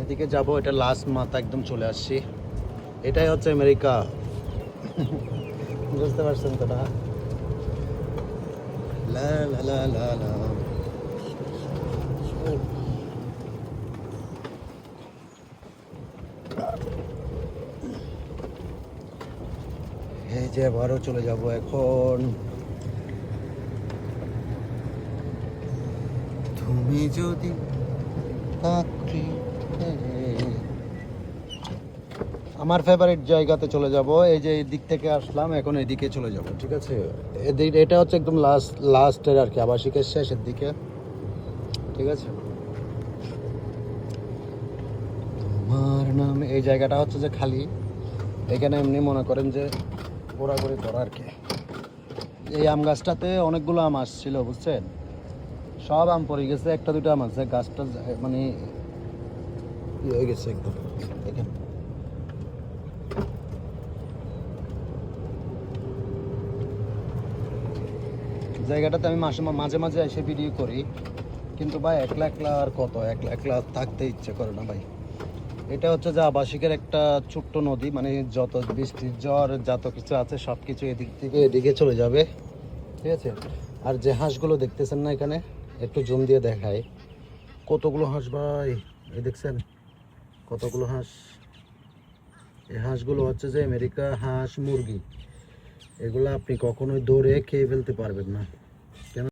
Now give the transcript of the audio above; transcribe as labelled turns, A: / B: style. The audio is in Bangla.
A: এদিকে যাব, এটা লাস্ট মাথা একদম চলে আসছি। এটাই হচ্ছে আমেরিকা। বুঝতে পারছেন তো না? লা লা লা লা লা। এই যে আবারও চলে যাব এখন। তুমি যদি আমার ফেভারিট জায়গাতে চলে যাব। এই যে এই দিক থেকে আসলাম, এখন এদিকে চলে যাব, ঠিক আছে? এটা হচ্ছে একদম লাস্টের আর কি, আবাসিকের শেষের দিকে, ঠিক আছে? তোমার নাম, এই জায়গাটা হচ্ছে যে খালি, এখানে এমনি মনে করেন যে ঘোরাঘুরি করা আর কি। এই আম গাছটাতে অনেকগুলো আম আসছিল, বুঝছেন? সব আম পড়ে গেছে, একটা দুটো আম আছে, গাছটা মানে হয়ে গেছে একদম। দেখেন জায়গাটাতে আমি মাঝে মাঝে এসে ভিডিও করি, কিন্তু ভাই একলা একলা আর কত, একলা একলা থাকতে ইচ্ছে করে না ভাই। এটা হচ্ছে যে আবাসিকের একটা ছোট্ট নদী, মানে যত বৃষ্টির ঝড় যত কিছু আছে সব কিছু এদিক থেকে এদিকে চলে যাবে, ঠিক আছে? আর যে হাঁসগুলো দেখতেছেন না এখানে, একটু জুম দিয়ে দেখায়, কতগুলো হাঁস ভাই, এই দেখছেন কতগুলো হাঁস। এই হাঁসগুলো হচ্ছে যে আমেরিকা হাঁস মুরগি, এগুলো আপনি কখনোই ধরে খেয়ে ফেলতে পারবেন না।